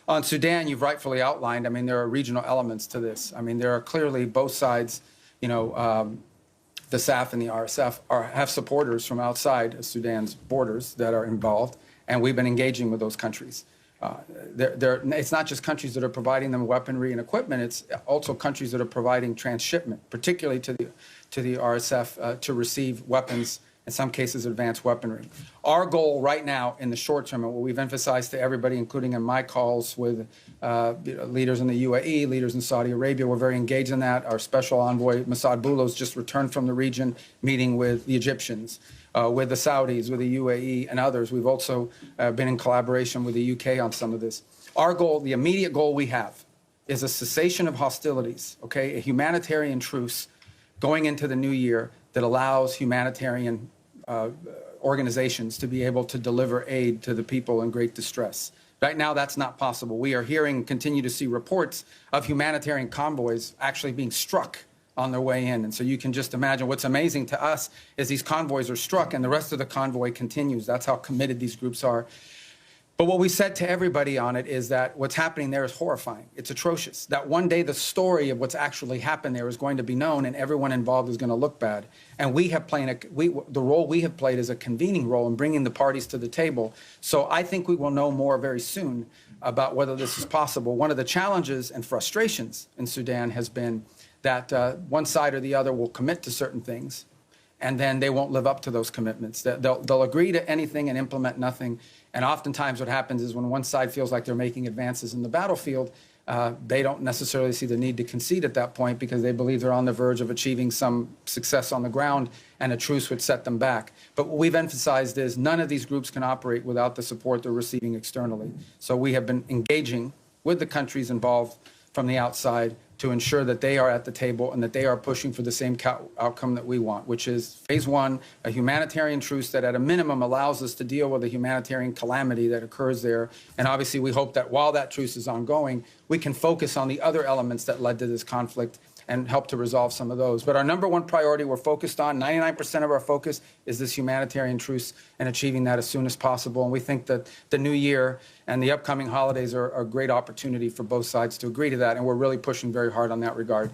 On Sudan, you've rightfully outlined, I mean, there are regional elements to this. I mean, there are clearly both sides, you know, the SAF and the RSF have supporters from outside of Sudan's borders that are involved, and we've been engaging with those countries. It's not just countries that are providing them weaponry and equipment, it's also countries that are providing transshipment, particularly to the RSF to receive weapons, in some cases advanced weaponry. Our goal right now in the short term, and what we've emphasized to everybody, including in my calls with leaders in the UAE, leaders in Saudi Arabia, we're very engaged in that. Our special envoy, Massad Boulos, just returned from the region, meeting with the Egyptians, with the Saudis, with the UAE and others. We've also been in collaboration with the UK on some of this. Our goal, the immediate goal we have, is a cessation of hostilities, okay, a humanitarian truce going into the new year that allows humanitarian organizations to be able to deliver aid to the people in great distress. Right now, that's not possible. We are hearing, continue to see reports of humanitarian convoys actually being struck on their way in. And so you can just imagine what's amazing to us is these convoys are struck and the rest of the convoy continues. That's how committed these groups are. But what we said to everybody on it is that what's happening there is horrifying. It's atrocious. That one day the story of what's actually happened there is going to be known and everyone involved is going to look bad. And we have played the role we have played is a convening role in bringing the parties to the table. So I think we will know more very soon about whether this is possible. One of the challenges and frustrations in Sudan has been that one side or the other will commit to certain things and then they won't live up to those commitments. They'll agree to anything and implement nothing. And oftentimes what happens is when one side feels like they're making advances in the battlefield, they don't necessarily see the need to concede at that point because they believe they're on the verge of achieving some success on the ground and a truce would set them back. But what we've emphasized is none of these groups can operate without the support they're receiving externally. So we have been engaging with the countries involved from the outside to ensure that they are at the table and that they are pushing for the same outcome that we want, which is phase one, a humanitarian truce that at a minimum allows us to deal with the humanitarian calamity that occurs there. And obviously we hope that while that truce is ongoing, we can focus on the other elements that led to this conflict and help to resolve some of those. But our number one priority we're focused on, 99% of our focus is this humanitarian truce and achieving that as soon as possible. And we think that the new year and the upcoming holidays are a great opportunity for both sides to agree to that. And we're really pushing very hard on that regard.